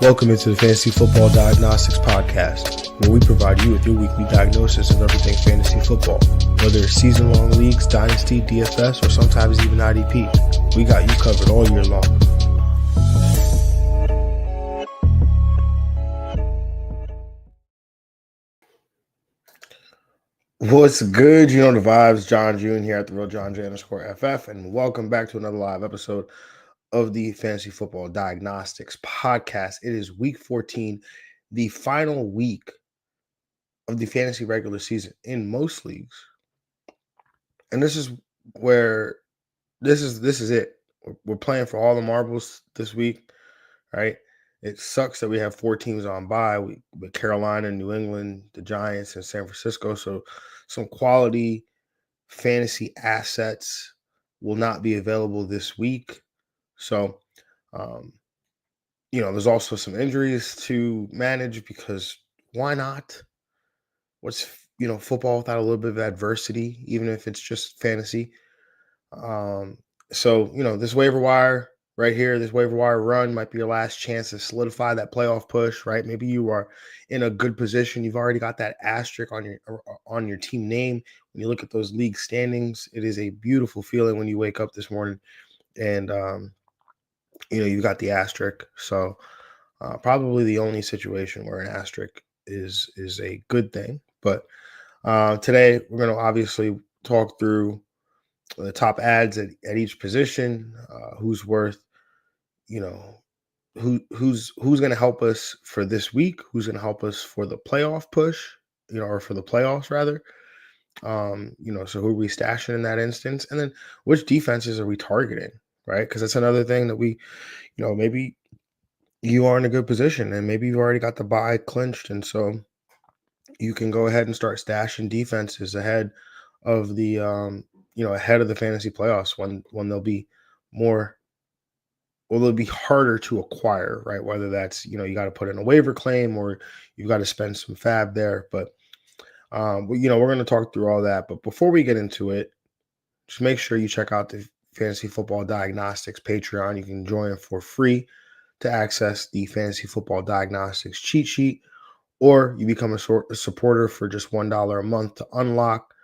Welcome into the Fantasy Football Diagnostics Podcast, where we provide you with your weekly diagnosis of everything fantasy football. Whether it's season-long leagues, dynasty, DFS, or sometimes even IDP, we got you covered all year long. What's good? You know the vibes. Jon Jeune here at the real Jon Jeune _FF, and welcome back to another live episode of the Fantasy Football Diagnostics Podcast. It is week 14, the final week of the fantasy regular season in most leagues. And this is where this is it. We're playing for all the marbles this week, right? It sucks that we have 4 teams on bye with Carolina, New England, the Giants, and San Francisco. So some quality fantasy assets will not be available this week. So, there's also some injuries to manage because why not? What's, football without a little bit of adversity, even if it's just fantasy. So, this waiver wire right here, this waiver wire run might be your last chance to solidify that playoff push, right? Maybe you are in a good position. You've already got that asterisk on your team name. When you look at those league standings, it is a beautiful feeling when you wake up this morning and, you've got the asterisk. So probably the only situation where an asterisk is a good thing. But today we're going to obviously talk through the top ads at each position, who's worth, who's going to help us for this week, who's going to help us for the playoff push, or for the playoffs rather. So who are we stashing in that instance? And then which defenses are we targeting, right? Because that's another thing that we, maybe you are in a good position and maybe you've already got the bye clinched. And so you can go ahead and start stashing defenses ahead of the, ahead of the fantasy playoffs when they'll be they'll be harder to acquire, right? Whether that's, you got to put in a waiver claim or you've got to spend some fab there. But, we're going to talk through all that. But before we get into it, just make sure you check out the Fantasy Football Diagnostics Patreon. You can join for free to access the Fantasy Football Diagnostics cheat sheet, or you become a supporter for just $1 a month to unlock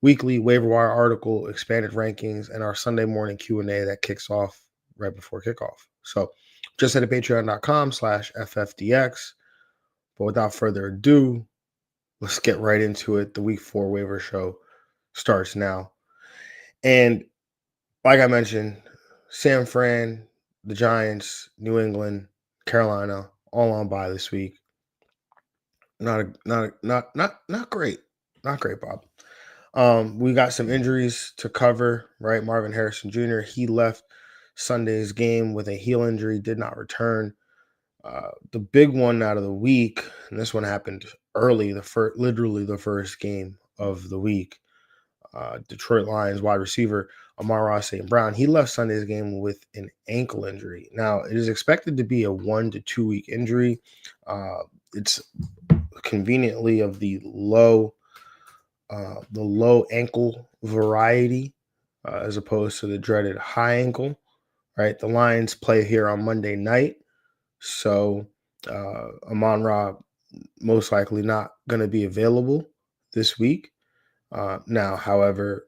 weekly waiver wire article, expanded rankings, and our Sunday morning Q&A that kicks off right before kickoff. So just head to patreon.com/FFDX. But without further ado, let's get right into it. The week 4 waiver show starts now. And like I mentioned, San Fran, the Giants, New England, Carolina, all on bye this week. Not great. Not great, Bob. We got some injuries to cover, right? Marvin Harrison Jr., he left Sunday's game with a heel injury, did not return. The big one out of the week, and this one happened early, literally the first game of the week. Detroit Lions wide receiver Amon-Ra St. Brown, he left Sunday's game with an ankle injury. Now, it is expected to be a 1 to 2 week injury. It's conveniently of the low ankle variety, as opposed to the dreaded high ankle, right? The Lions play here on Monday night, so Amon-Ra most likely not going to be available this week. Now, however,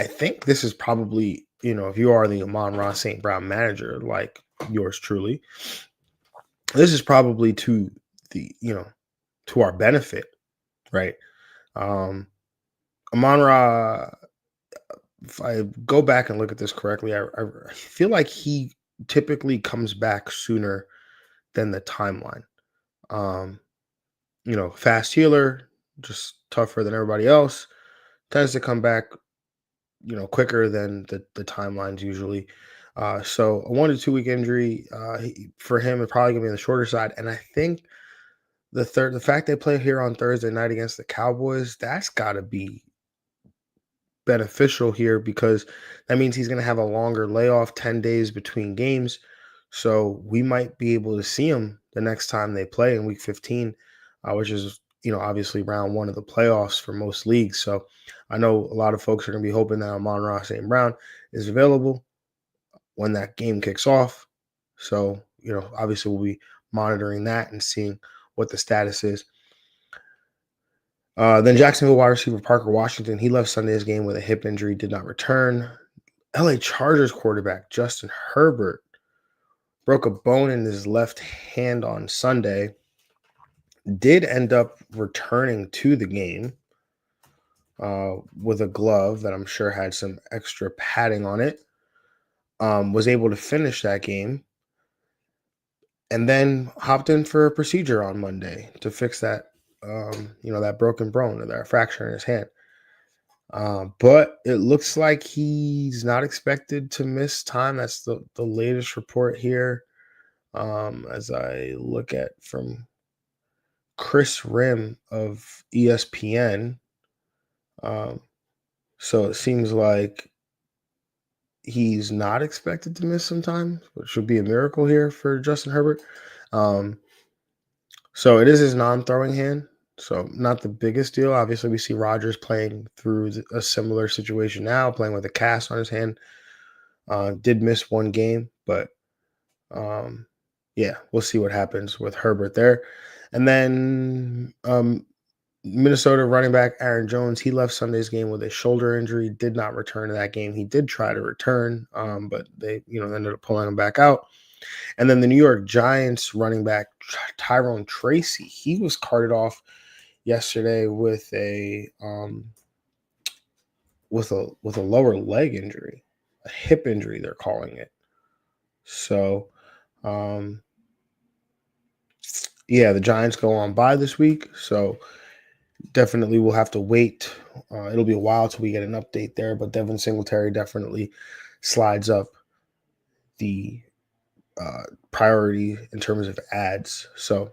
I think this is probably, if you are the Amon-Ra St. Brown manager, like yours truly, this is probably to our benefit, right? Amon-Ra, if I go back and look at this correctly, I feel like he typically comes back sooner than the timeline. Fast healer, just tougher than everybody else, tends to come back, quicker than the timelines usually. So a 1 to 2 week injury for him is probably gonna be on the shorter side. And I think the fact they play here on Thursday night against the Cowboys, that's got to be beneficial here because that means he's going to have a longer layoff, 10 days between games. So we might be able to see him the next time they play in week 15, which is, obviously round 1 of the playoffs for most leagues. So I know a lot of folks are going to be hoping that Amon-Ra St. Brown is available when that game kicks off. So, obviously we'll be monitoring that and seeing what the status is. Then Jacksonville wide receiver Parker Washington, he left Sunday's game with a hip injury, did not return. LA Chargers quarterback Justin Herbert broke a bone in his left hand on Sunday, did end up returning to the game with a glove that I'm sure had some extra padding on it, was able to finish that game, and then hopped in for a procedure on Monday to fix that, that broken bone or that fracture in his hand. But it looks like he's not expected to miss time. That's the latest report here. As I look at from Chris Rim of ESPN. So it seems like he's not expected to miss some time, which would be a miracle here for Justin Herbert. So it is his non-throwing hand. So not the biggest deal. Obviously, we see Rodgers playing through a similar situation now, playing with a cast on his hand. Did miss one game, but yeah, we'll see what happens with Herbert there. And then Minnesota running back Aaron Jones, he left Sunday's game with a shoulder injury, did not return to that game. He did try to return, but they ended up pulling him back out. And then the New York Giants running back Tyrone Tracy, he was carted off yesterday with a lower leg injury, a hip injury they're calling it. So yeah, the Giants go on bye this week, so definitely we'll have to wait. It'll be a while till we get an update there, but Devin Singletary definitely slides up the priority in terms of ads. So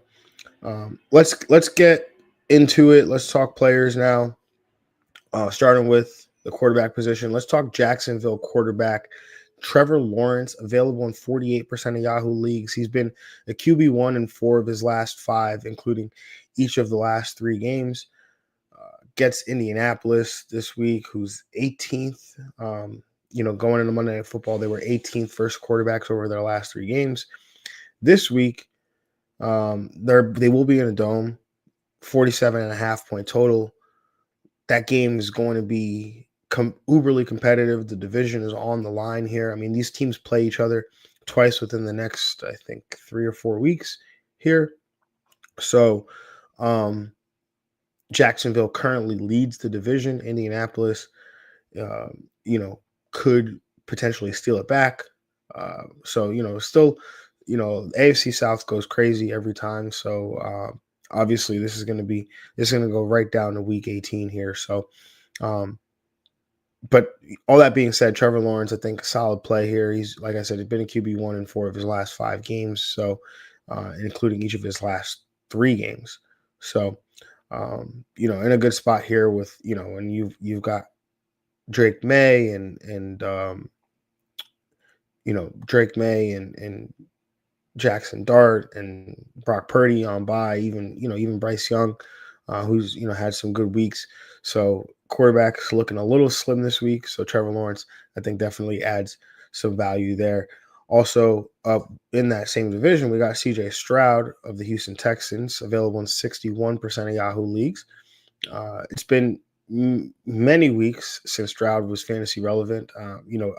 let's get into it. Let's talk players now. Starting with the quarterback position, let's talk Jacksonville quarterback Trevor Lawrence, available in 48% of Yahoo leagues. He's been a QB1 in 4 of his last 5, including each of the last 3 games. Gets Indianapolis this week, who's 18th. Going into Monday Night Football, they were 18th first quarterbacks over their last 3 games. This week, they will be in a dome, 47.5 point total. That game is going to be uberly competitive. The division is on the line here. I mean, these teams play each other twice within the next, I think, 3 or 4 weeks here. So, Jacksonville currently leads the division. Indianapolis, could potentially steal it back. Still, AFC South goes crazy every time. So, obviously, this is going to go right down to week 18 here. So, but all that being said, Trevor Lawrence, I think, a solid play here. He's, like I said, he's been a QB1 in 4 of his last 5 games. So, including each of his last 3 games. So, in a good spot here with, and you've got Drake May and Drake May and Jackson Dart and Brock Purdy on bye, even Bryce Young, who's, had some good weeks. So quarterback's looking a little slim this week. So Trevor Lawrence, I think, definitely adds some value there. Also, up in that same division, we got CJ Stroud of the Houston Texans, available in 61% of Yahoo leagues. It's been many weeks since Stroud was fantasy relevant.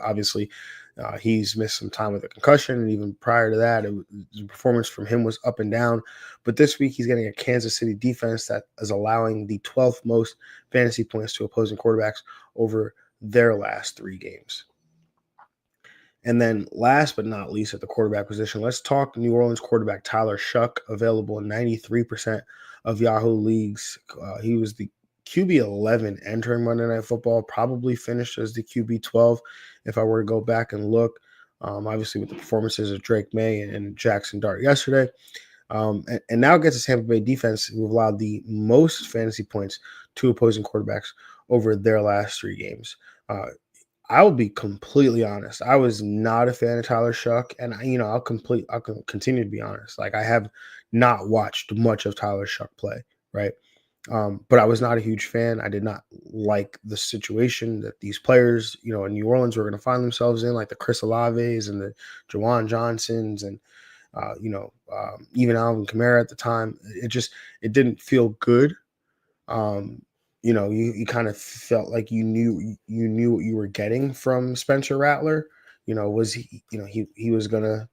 Obviously, he's missed some time with a concussion, and even prior to that, the performance from him was up and down. But this week, he's getting a Kansas City defense that is allowing the 12th most fantasy points to opposing quarterbacks over their last 3 games. And then last but not least at the quarterback position, let's talk New Orleans quarterback Tyler Shuck, available in 93% of Yahoo leagues. He was the QB 11 entering Monday Night Football, probably finished as the QB 12 if I were to go back and look. Obviously, with the performances of Drake May and Jackson Dart yesterday. And now gets a Tampa Bay defense who have allowed the most fantasy points to opposing quarterbacks over their last 3 games. I'll be completely honest. I was not a fan of Tyler Shuck, and I'll continue to be honest. Like, I have not watched much of Tyler Shuck play, right? But I was not a huge fan. I did not like the situation that these players, in New Orleans were going to find themselves in, like the Chris Olaves and the Jawan Johnsons and even Alvin Kamara at the time. It didn't feel good. You kind of felt like you knew what you were getting from Spencer Rattler. Was he was gonna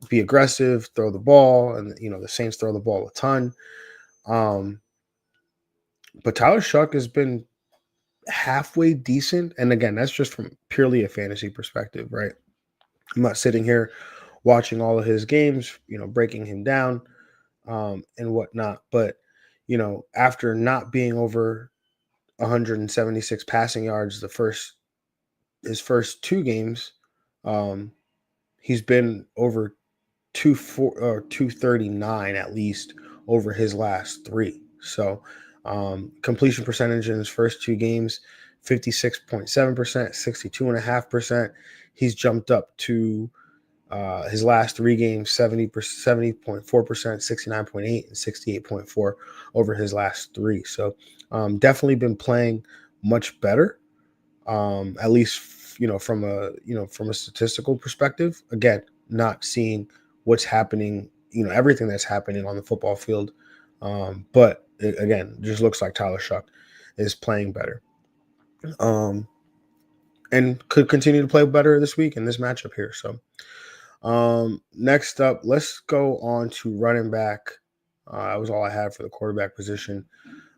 be aggressive, throw the ball, and the Saints throw the ball a ton. But Tyler Shuck has been halfway decent, and again, that's just from purely a fantasy perspective, right? I'm not sitting here watching all of his games, breaking him down, and whatnot. But after not being over 176 passing yards his first two games, he's been over 239 at least over his last three. So completion percentage in his first two games, 56.7%, 62.5%. He's jumped up to his last three games, 70.4%, 69.8, and 68.4 over his last three. So definitely been playing much better. At least from a statistical perspective. Again, not seeing what's happening, everything that's happening on the football field. But again, just looks like Tyler Shuck is playing better. And could continue to play better this week in this matchup here. So next up, let's go on to running back. That was all I had for the quarterback position.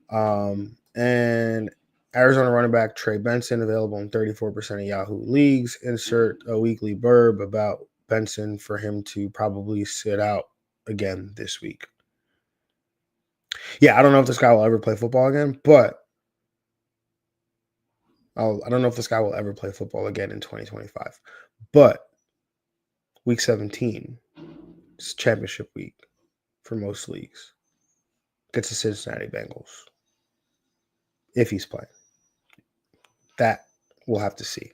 And Arizona running back Trey Benson available in 34% of Yahoo leagues. Insert a weekly blurb about Benson for him to probably sit out again this week. Yeah, I don't know if this guy will ever play football again, but I don't know if this guy will ever play football again in 2025. But week 17 is championship week for most leagues. Gets the Cincinnati Bengals. If he's playing. That we'll have to see.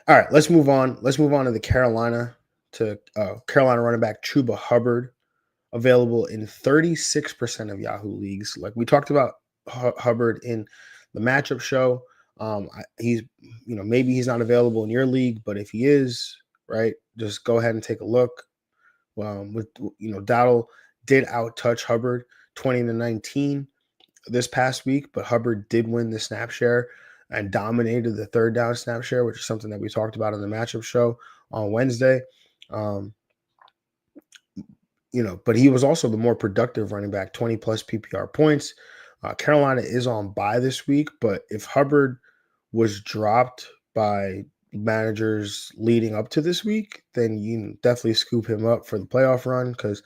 All right, let's move on. Let's move on to Carolina running back Chuba Hubbard, available in 36% of Yahoo leagues. Like we talked about Hubbard in the matchup show. He's, maybe he's not available in your league, but if he is, right, just go ahead and take a look. Dowdle did out-touch Hubbard 20-19 this past week, but Hubbard did win the snap share and dominated the third down snap share, which is something that we talked about in the matchup show on Wednesday. But he was also the more productive running back, 20 plus PPR points. Carolina is on bye this week, but if Hubbard was dropped by managers leading up to this week, then you definitely scoop him up for the playoff run because,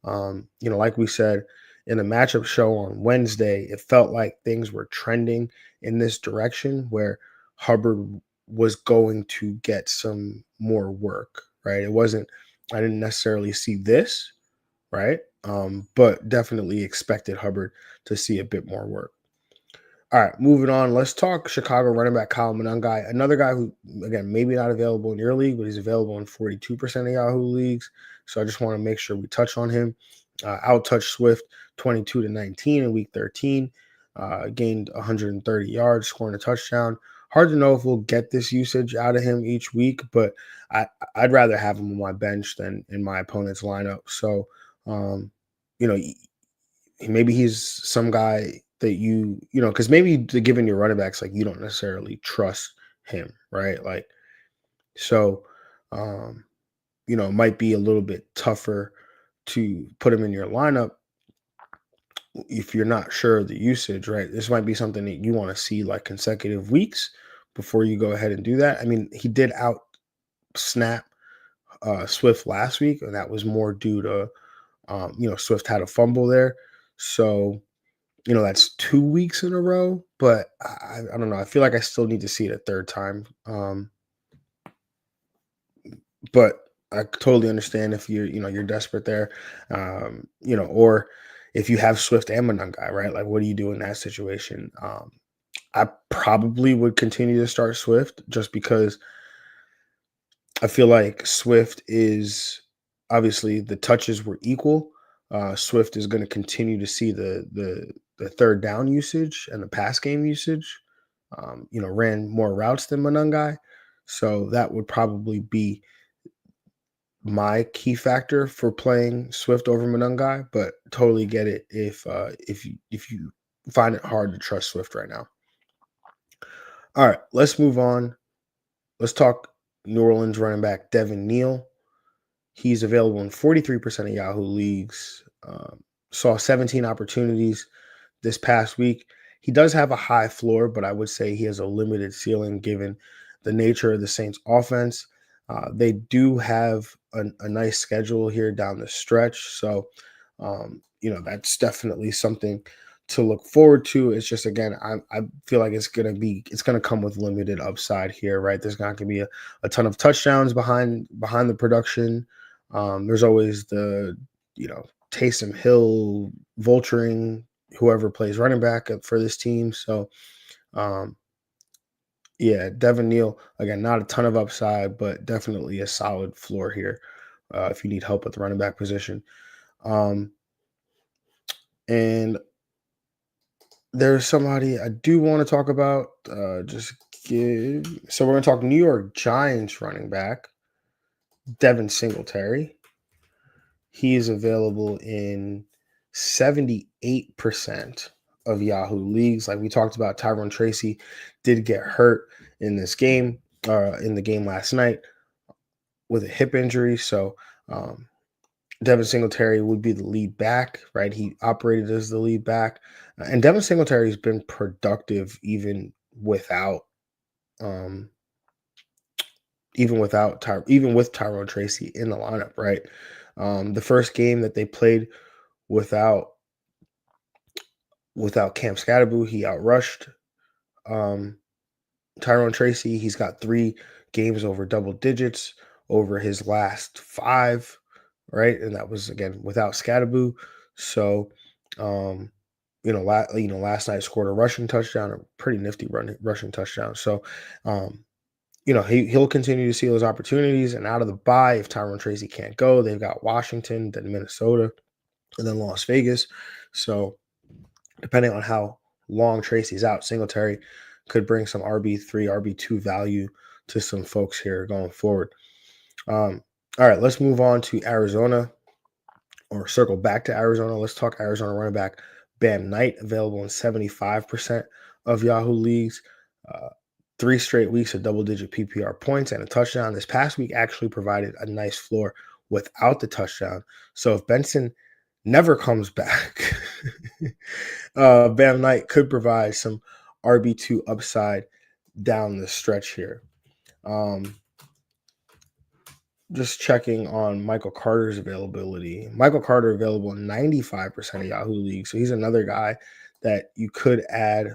like we said in the matchup show on Wednesday, it felt like things were trending in this direction where Hubbard was going to get some more work, right? I didn't necessarily see this, right? But definitely expected Hubbard to see a bit more work. All right, moving on. Let's talk Chicago running back Kyle Monangai, another guy who, again, maybe not available in your league, but he's available in 42% of Yahoo leagues. So I just want to make sure we touch on him. Out-touched Swift 22-19 in week 13. Gained 130 yards, scoring a touchdown. Hard to know if we'll get this usage out of him each week, but I'd rather have him on my bench than in my opponent's lineup. So, maybe he's some guy that because maybe given your running backs, like you don't necessarily trust him, right? Like, so, it might be a little bit tougher to put him in your lineup if you're not sure of the usage, right? This might be something that you want to see like consecutive weeks before you go ahead and do that. I mean, he did out snap Swift last week, and that was more due to, Swift had a fumble there. So, that's 2 weeks in a row, but I don't know. I feel like I still need to see it a third time. But I totally understand if you're desperate there, or if you have Swift and Monangai, right? Like, what do you do in that situation? I probably would continue to start Swift just because I feel like Swift is obviously the touches were equal. Swift is going to continue to see the third down usage and the pass game usage. Ran more routes than Monangai, so that would probably be my key factor for playing Swift over Monungai, but totally get it if you find it hard to trust Swift right now. All right, let's move on. Let's talk New Orleans running back Devin Neal. He's available in 43% of Yahoo leagues. Saw 17 opportunities this past week. He does have a high floor, but I would say he has a limited ceiling given the nature of the Saints offense. They do have a nice schedule here down the stretch. So, that's definitely something to look forward to. It's just, again, I feel like it's going to come with limited upside here, right? There's not going to be a ton of touchdowns behind the production. There's always the, Taysom Hill vulturing whoever plays running back for this team. So, yeah, Devin Neal, again, not a ton of upside, but definitely a solid floor here if you need help at the running back position. Um, and there's somebody I do want to talk about. So we're going to talk New York Giants running back, Devin Singletary. He is available in 78% of Yahoo leagues. Like we talked about, Tyrone Tracy did get hurt in this game, in the game last night with a hip injury. So Devin Singletary would be the lead back, right? He operated as the lead back. And Devin Singletary has been productive even without um, even with Tyrone Tracy in the lineup, right? The first game that they played without Cam Scatterboo, he outrushed um, Tyrone Tracy. He's got 3 games over double digits over his last 5, right? And that was, again, without Scatterboo. So, last night scored a rushing touchdown, a pretty nifty rushing touchdown. So, he'll continue to see those opportunities. And out of the bye, if Tyrone Tracy can't go, they've got Washington, then Minnesota, and then Las Vegas. So, depending on how long Tracy's out, Singletary could bring some RB3, RB2 value to some folks here going forward. All right, let's move on to Arizona, or circle back to Arizona. Let's talk Arizona running back Bam Knight, available in 75% of Yahoo leagues. 3 straight weeks of double-digit PPR points and a touchdown. This past week actually provided a nice floor without the touchdown. So if Benson never comes back, Bam Knight could provide some RB2 upside down the stretch here. Just checking on Michael Carter's availability. Michael Carter available in 95% of Yahoo leagues. So he's another guy that you could add,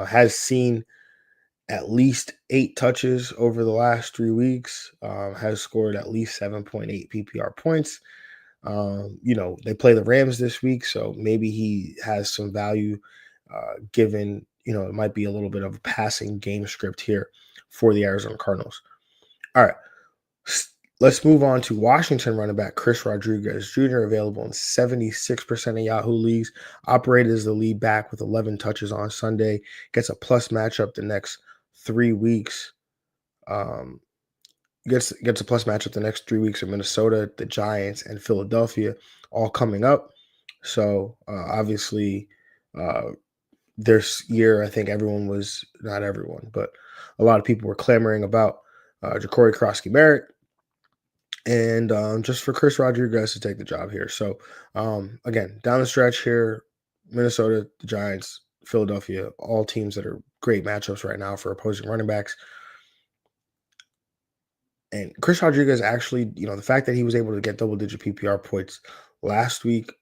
has seen at least 8 touches over the last 3 weeks, has scored at least 7.8 PPR points. They play the Rams this week, so maybe he has some value given, it might be a little bit of a passing game script here for the Arizona Cardinals. All right, let's move on to Washington running back Chris Rodriguez Jr., available in 76% of Yahoo leagues, operated as the lead back with 11 touches on Sunday, gets a plus matchup the next 3 weeks. Gets a plus matchup the next 3 weeks of Minnesota, the Giants, and Philadelphia, all coming up. So obviously, this year, I think not everyone, but a lot of people were clamoring about Ja'Cory Krosky-Merritt, and just for Chris Rodriguez to take the job here. So again, down the stretch here, Minnesota, the Giants, Philadelphia, all teams that are great matchups right now for opposing running backs. And Chris Rodriguez actually, the fact that he was able to get double-digit PPR points last week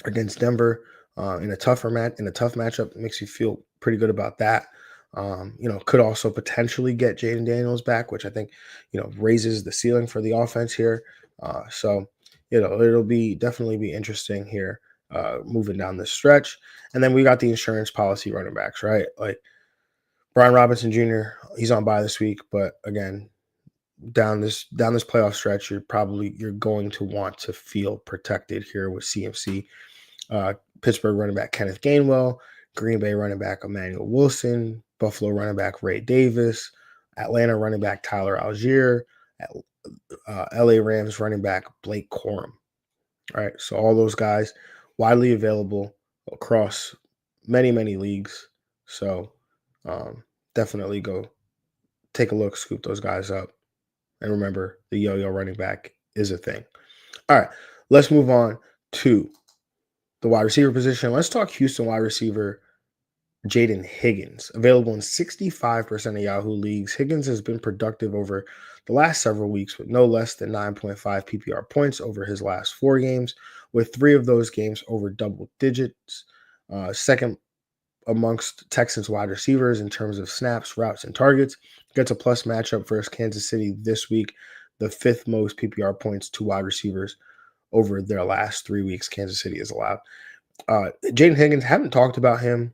against Denver in a tough matchup makes you feel pretty good about that. Could also potentially get Jaden Daniels back, which I think, raises the ceiling for the offense here. So, it'll definitely be interesting here moving down this stretch. And then we got the insurance policy running backs, right? Like Brian Robinson Jr., he's on bye this week, but again, down this playoff stretch, you're going to want to feel protected here with CMC. Pittsburgh running back Kenneth Gainwell, Green Bay running back Emmanuel Wilson, Buffalo running back Ray Davis, Atlanta running back Tyler Algier, LA Rams running back Blake Corum. All right. So all those guys widely available across many, many leagues. So um, definitely go take a look, scoop those guys up. And remember, the yo-yo running back is a thing. All right. Let's move on to the wide receiver position. Let's talk Houston wide receiver Jaden Higgins, available in 65% of Yahoo leagues. Higgins has been productive over the last several weeks with no less than 9.5 PPR points over his last 4 games, with 3 of those games over double digits. Second amongst Texans wide receivers in terms of snaps, routes, and targets. Gets a plus matchup versus Kansas City this week, the 5th most PPR points to wide receivers over their last 3 weeks. Kansas City is allowed. Jaden Higgins, haven't talked about him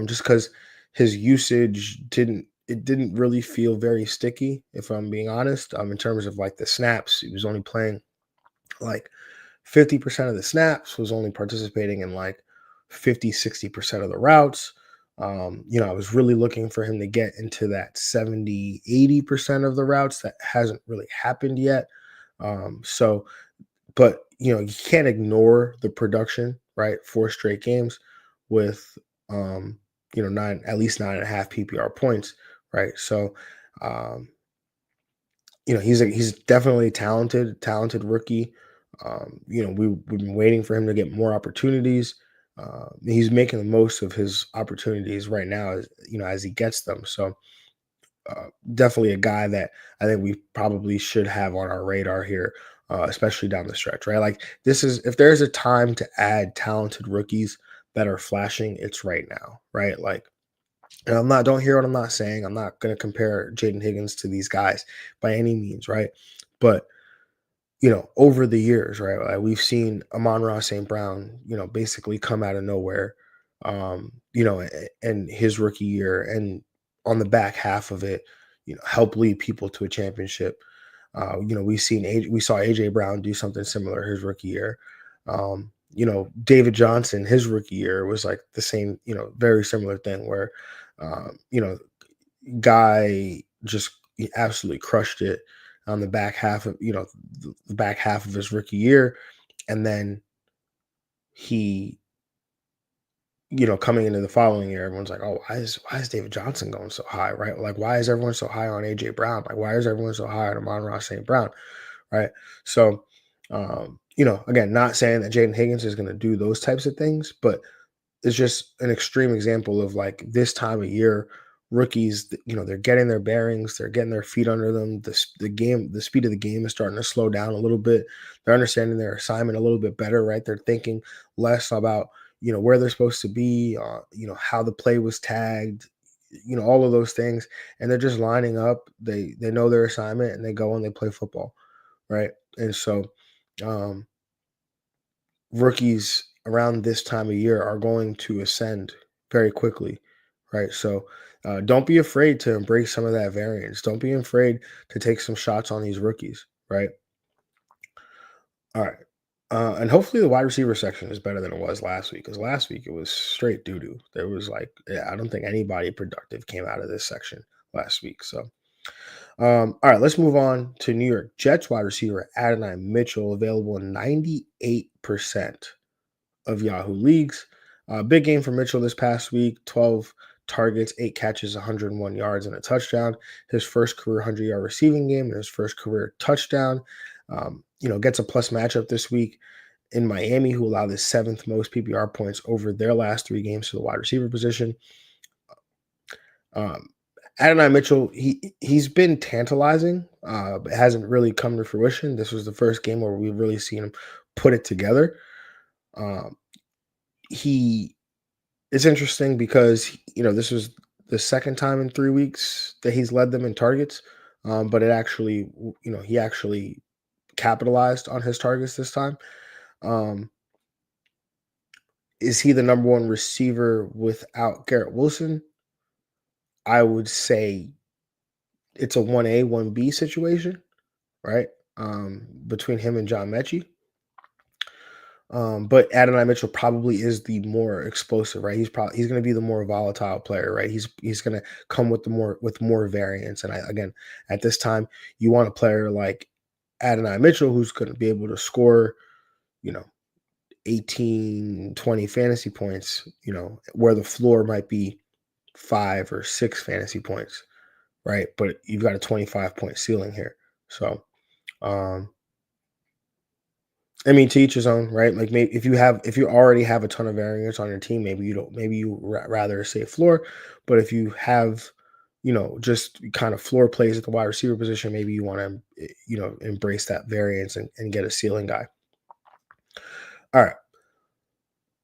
just because his usage didn't really feel very sticky, if I'm being honest. In terms of like the snaps, he was only playing like 50% of the snaps, was only participating in like 50-60% of the routes. I was really looking for him to get into that 70-80% of the routes. That hasn't really happened yet. But you can't ignore the production, right? 4 straight games with at least 9.5 PPR points, right? So um, he's definitely talented rookie. We've been waiting for him to get more opportunities. He's making the most of his opportunities right now, as he gets them. So definitely a guy that I think we probably should have on our radar here, especially down the stretch, right? Like this is if there's a time to add talented rookies that are flashing, it's right now, right? Like, and don't hear what I'm not saying. I'm not going to compare Jaden Higgins to these guys by any means, right? But over the years, right? Like we've seen Amon-Ra St. Brown, basically come out of nowhere, and his rookie year, and on the back half of it, help lead people to a championship. We saw AJ Brown do something similar his rookie year. David Johnson, his rookie year was like the same, very similar thing where, guy just he absolutely crushed it on the back half of the back half of his rookie year, and then he coming into the following year, everyone's like, oh, why is David Johnson going so high, right? Like, why is everyone so high on AJ Brown? Like, why is everyone so high on Amon-Ra St. Brown, right? So again, not saying that Jaden Higgins is going to do those types of things, but it's just an extreme example of like this time of year, rookies, they're getting their bearings, they're getting their feet under them. The speed of the game is starting to slow down a little bit. They're understanding their assignment a little bit better, right? They're thinking less about, where they're supposed to be, how the play was tagged, all of those things. And they're just lining up. They know their assignment and they go and they play football, right? And so, um, rookies around this time of year are going to ascend very quickly, right? So don't be afraid to embrace some of that variance. Don't be afraid to take some shots on these rookies, right? All right. And hopefully the wide receiver section is better than it was last week, because last week it was straight doo doo. There was like, I don't think anybody productive came out of this section last week. So, all right, let's move on to New York Jets wide receiver Adonai Mitchell, available in 98% of Yahoo leagues. Big game for Mitchell this past week: 12 targets, 8 catches, 101 yards, and a touchdown. His first career 100-yard receiving game and his first career touchdown. Gets a plus matchup this week in Miami, who allowed the 7th most PPR points over their last 3 games to the wide receiver position. Um, Adonai Mitchell, he's been tantalizing, but hasn't really come to fruition. This was the first game where we've really seen him put it together. Um, he It's interesting because this was the second time in 3 weeks that he's led them in targets, but he actually capitalized on his targets this time. Um, is he the number one receiver without Garrett Wilson? I would say it's a 1A, 1B situation, right? Between him and John Mechie. But Adonai Mitchell probably is the more explosive, right? He's going to be the more volatile player, right? He's going to come with more variance. And again, at this time, you want a player like Adonai Mitchell, who's going to be able to score, you know, 18, 20 fantasy points, where the floor might be 5 or 6 fantasy points, right? But you've got a 25-point ceiling here. So, um, I mean, to each his own, right? Like, maybe if you already have a ton of variance on your team, maybe you rather say floor. But if you have, just kind of floor plays at the wide receiver position, maybe you want to, embrace that variance and get a ceiling guy. All right.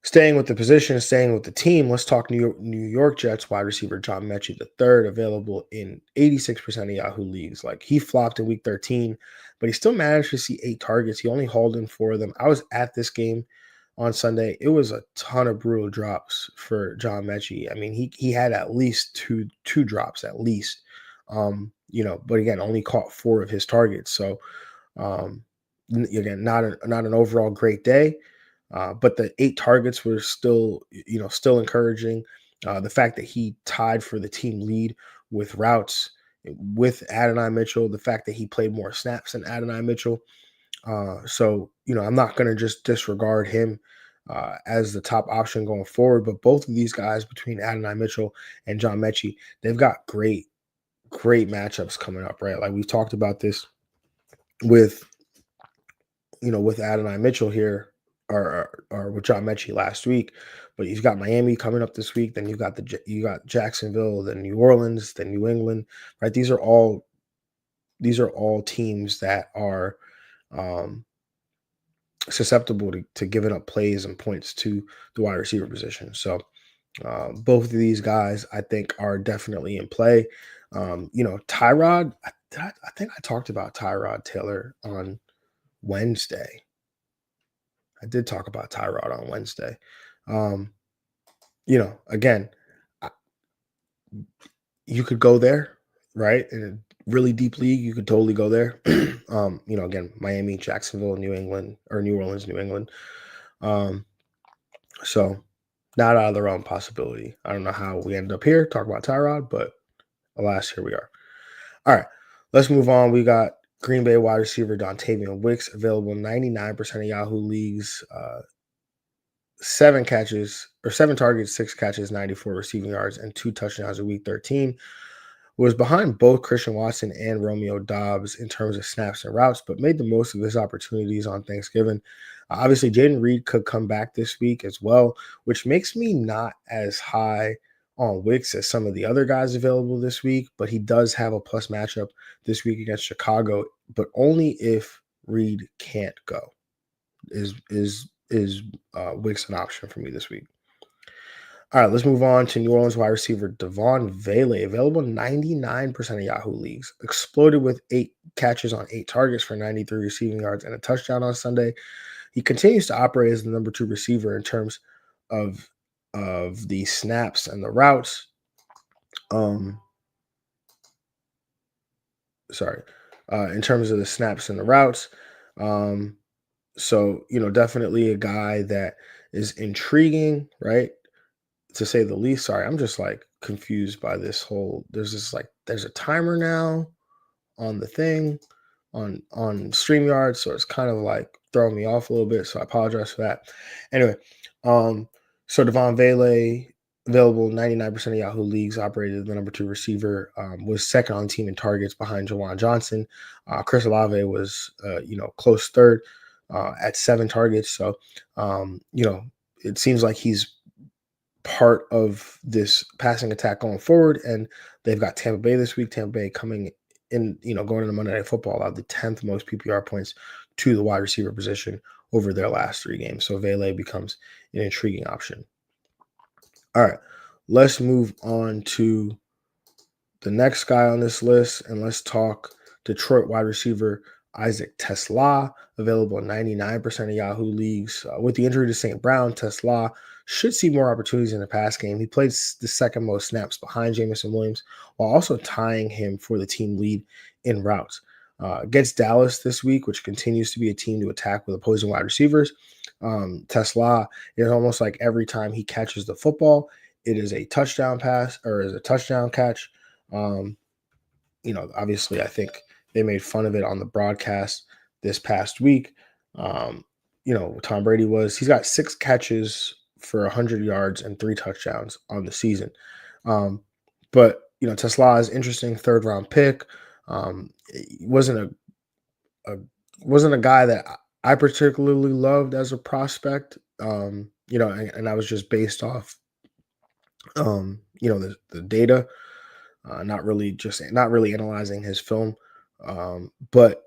Staying with the position, staying with the team, let's talk New York Jets wide receiver John Mechie III, available in 86% of Yahoo leagues. Like, he flopped in week 13, but he still managed to see 8 targets. He only hauled in 4 of them. I was at this game on Sunday. It was a ton of brutal drops for John Mechie. I mean, he had at least two drops at least. But again, only caught 4 of his targets. So again, not an overall great day. But the 8 targets were still encouraging. The fact that he tied for the team lead with routes with Adonai Mitchell, the fact that he played more snaps than Adonai Mitchell. So, I'm not going to just disregard him as the top option going forward. But both of these guys, between Adonai Mitchell and John Mechie, they've got great matchups coming up, right? Like, we've talked about this with with Adonai Mitchell here, or with John Mechie last week, but you've got Miami coming up this week. Then you got Jacksonville, then New Orleans, then New England, right? These are all teams that are um, susceptible to giving up plays and points to the wide receiver position. So both of these guys, I think, are definitely in play. Tyrod, I think I talked about Tyrod Taylor on Wednesday. I did talk about Tyrod on Wednesday. Again, I- you could go there, right? In a really deep league, you could totally go there. Again, Miami, Jacksonville, New England, or New Orleans, New England. Um, so not out of the realm possibility. I don't know how we ended up here talking about Tyrod, but alas, here we are. All right, let's move on. We got Green Bay wide receiver Dontavian Wicks, available 99% of Yahoo leagues. 7 targets, 6 catches, 94 receiving yards, and 2 touchdowns in week 13. Was behind both Christian Watson and Romeo Doubs in terms of snaps and routes, but made the most of his opportunities on Thanksgiving. Obviously, Jaden Reed could come back this week as well, which makes me not as high on Wicks as some of the other guys available this week, but he does have a plus matchup this week against Chicago, but only if Reed can't go. Is Wicks an option for me this week? All right, let's move on to New Orleans wide receiver Devon Vele, available 99% of Yahoo leagues. Exploded with 8 catches on 8 targets for 93 receiving yards and a touchdown on Sunday. He continues to operate as the number 2 receiver in terms of the snaps and the routes. In terms of the snaps and the routes. So, definitely a guy that is intriguing, right? To say the least. Sorry, I'm just like confused by this whole. There's a timer now on the thing on StreamYard, so it's kind of like throwing me off a little bit. So I apologize for that. Anyway, so Devon Vele, available 99% of Yahoo leagues, operated as the number 2 receiver, was second on the team in targets behind Jawan Johnson. Chris Olave was close third at 7 targets. So it seems like he's part of this passing attack going forward. And they've got Tampa Bay this week. Tampa Bay coming in, going into Monday Night Football, allowed the 10th most PPR points to the wide receiver position over their last 3 games. So Vele becomes an intriguing option. All right, let's move on to the next guy on this list, and let's talk Detroit wide receiver Isaac Tesla, available in 99% of Yahoo leagues. With the injury to St. Brown, Tesla should see more opportunities in the pass game. He played the second most snaps behind Jameson Williams, while also tying him for the team lead in routes. Against Dallas this week, which continues to be a team to attack with opposing wide receivers. Tesla is almost like every time he catches the football, it is a touchdown pass or is a touchdown catch. Obviously, I think they made fun of it on the broadcast this past week. Um, Tom Brady he's got 6 catches for 100 yards and 3 touchdowns on the season. Um, but Tesla is interesting third round pick. He a wasn't a guy that I particularly loved as a prospect. And I was just based off the data, not really analyzing his film. But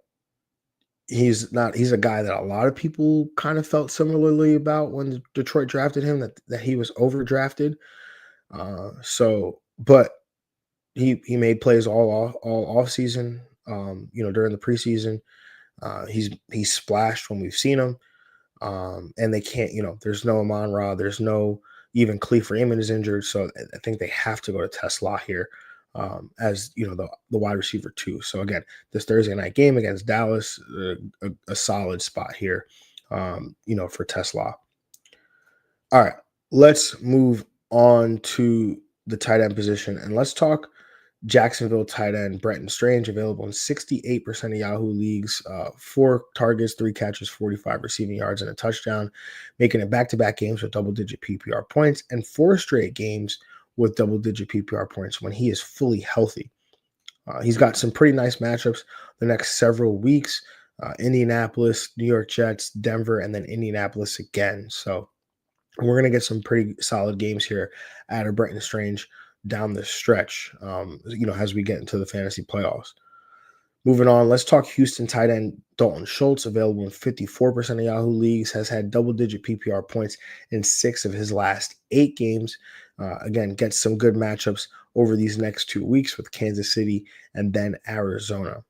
he's a guy that a lot of people kind of felt similarly about when Detroit drafted him, that he was overdrafted. But he made plays all off season, during the preseason. He's splashed when we've seen him. And they can't, there's no Amon Ra, there's no even Khalif Raymond is injured, so I think they have to go to Tesla here, as the wide receiver too. So again, this Thursday night game against Dallas, a solid spot here, for Tesla. All right, let's move on to the tight end position, and let's talk Jacksonville tight end Brenton Strange, available in 68% of Yahoo leagues. 4 targets, 3 catches, 45 receiving yards, and a touchdown, making it back-to-back games with double-digit PPR points and 4 straight games with double-digit PPR points when he is fully healthy. He's got some pretty nice matchups the next several weeks: Indianapolis, New York Jets, Denver, and then Indianapolis again. So we're going to get some pretty solid games here out of Brenton Strange down the stretch, as we get into the fantasy playoffs. Moving on, let's talk Houston tight end Dalton Schultz, available in 54% of Yahoo leagues, has had double-digit PPR points in 6 of his last 8 games. Again, gets some good matchups over these next 2 weeks with Kansas City and then Arizona.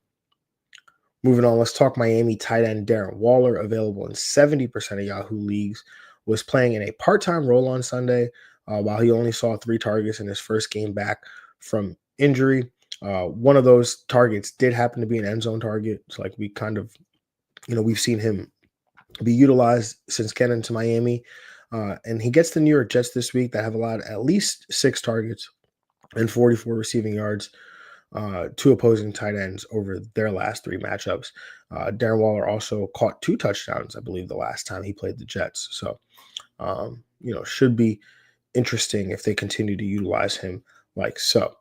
Moving on, let's talk Miami tight end Darren Waller, available in 70% of Yahoo leagues, was playing in a part-time role on Sunday, while he only saw 3 targets in his first game back from injury. One of those targets did happen to be an end zone target. It's like we kind of, we've seen him be utilized since getting to Miami. And he gets the New York Jets this week that have allowed at least 6 targets and 44 receiving yards to opposing tight ends over their last 3 matchups. Darren Waller also caught 2 touchdowns, I believe, the last time he played the Jets. So, should be interesting if they continue to utilize him like so.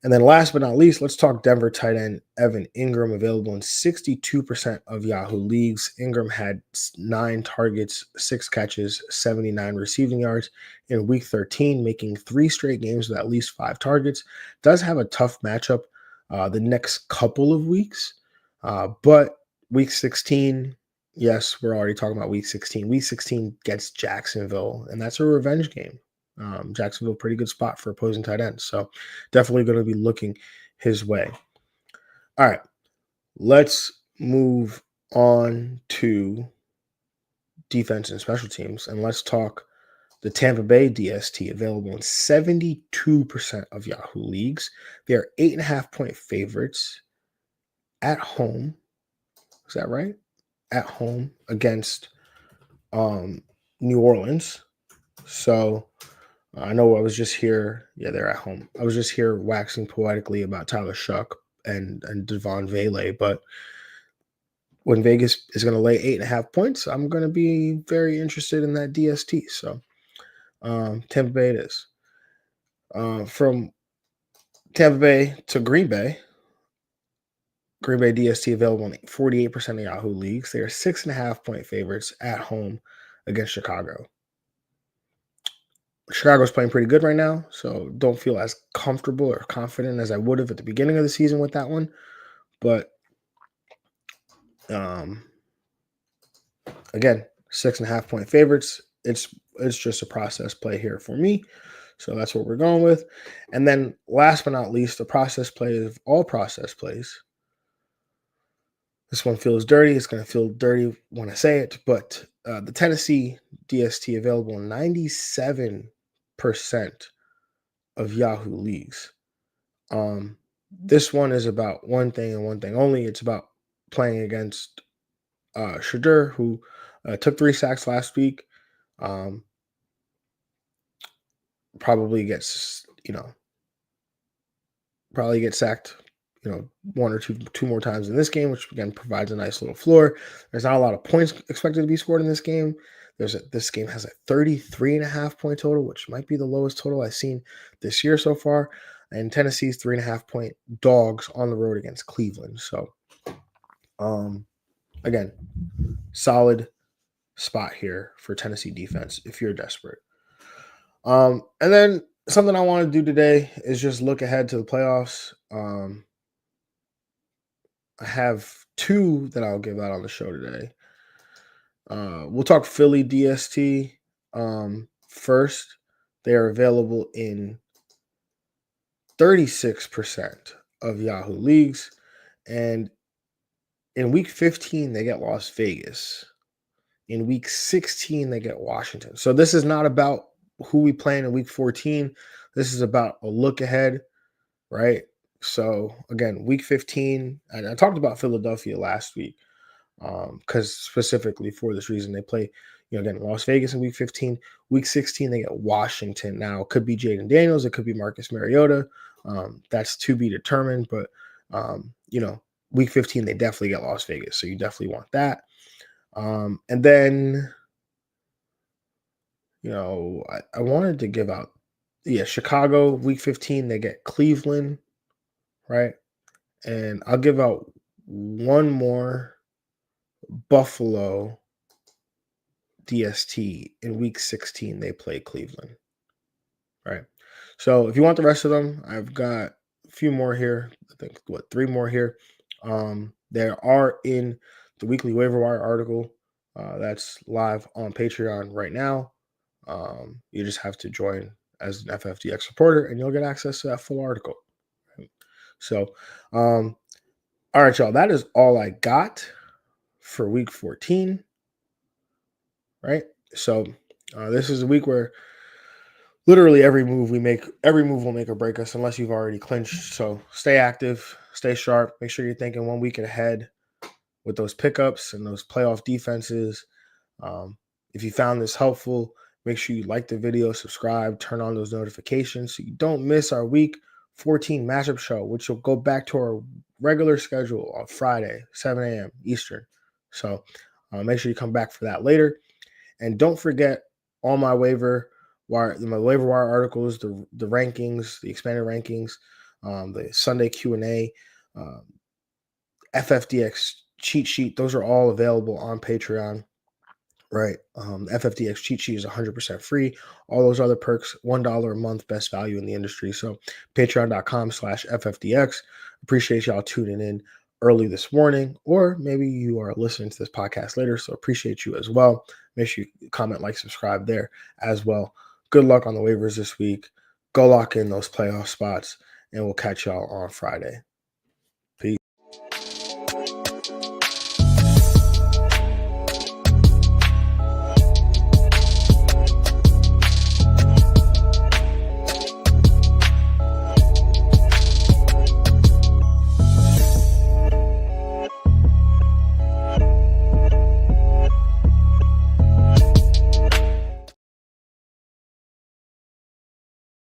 And then last but not least, let's talk Denver tight end Evan Ingram, available in 62% of Yahoo leagues. Ingram had 9 targets, 6 catches, 79 receiving yards in week 13, making 3 straight games with at least 5 targets. Does have a tough matchup the next couple of weeks, but week 16, yes, we're already talking about week 16. Week 16 gets Jacksonville, and that's a revenge game. Jacksonville, pretty good spot for opposing tight ends. So definitely going to be looking his way. All right, let's move on to defense and special teams, and let's talk the Tampa Bay DST, available in 72% of Yahoo leagues. They are 8.5-point favorites at home. Is that right? At home against New Orleans. So I know I was just here. Yeah, they're at home. I was just here waxing poetically about Tyler Shuck and Devon Vele, but when Vegas is going to lay 8.5 points, I'm going to be very interested in that DST. So Tampa Bay it is. From Tampa Bay to Green Bay DST available in 48% of Yahoo leagues. They are 6.5-point favorites at home against Chicago. Chicago's playing pretty good right now, so don't feel as comfortable or confident as I would have at the beginning of the season with that one. But again, 6.5-point favorites. It's just a process play here for me. So that's what we're going with. And then last but not least, the process play of all process plays. This one feels dirty. It's going to feel dirty when I say it, but the Tennessee DST available in 97% of Yahoo leagues. This one is about one thing and one thing only. It's about playing against Shadur, who took 3 sacks last week. Probably gets sacked, one or two more times in this game, which again provides a nice little floor. There's not a lot of points expected to be scored in this game. This game has a 33.5 point total, which might be the lowest total I've seen this year so far. And Tennessee's 3.5 point dogs on the road against Cleveland. So, again, solid spot here for Tennessee defense if you're desperate. And then something I want to do today is just look ahead to the playoffs. I have two that I'll give out on the show today. We'll talk Philly DST first. They are available in 36% of Yahoo leagues. And in week 15, they get Las Vegas. In week 16, they get Washington. So this is not about who we play in week 14. This is about a look ahead, right? So again, week 15, and I talked about Philadelphia last week because specifically for this reason, they play, again, Las Vegas in week 15. Week 16, they get Washington. Now, it could be Jaden Daniels. It could be Marcus Mariota. That's to be determined. But, week 15, they definitely get Las Vegas. So you definitely want that. And then, I wanted to give out, Chicago, week 15, they get Cleveland, right? And I'll give out one more, Buffalo DST in week 16, they play Cleveland, right? So if you want the rest of them, I've got a few more here. I think, three more here. There are in the weekly waiver wire article that's live on Patreon right now. You just have to join as an FFDX supporter and you'll get access to that full article. Right? So, all right, y'all, that is all I got for week 14, right? So this is a week where literally every move will make or break us unless you've already clinched. So stay active, stay sharp, make sure you're thinking 1 week ahead with those pickups and those playoff defenses. If you found this helpful, make sure you like the video, subscribe, turn on those notifications so you don't miss our week 14 matchup show, which will go back to our regular schedule on Friday, 7 a.m. Eastern. So make sure you come back for that later. And don't forget all my waiver wire articles, the rankings, the expanded rankings, the Sunday Q&A, FFDX cheat sheet. Those are all available on Patreon. Right. FFDX cheat sheet is 100% free. All those other perks, $1 a month, best value in the industry. So patreon.com/FFDX. Appreciate y'all tuning in early this morning, or maybe you are listening to this podcast later. So appreciate you as well. Make sure you comment, like, subscribe there as well. Good luck on the waivers this week. Go lock in those playoff spots, and we'll catch y'all on Friday.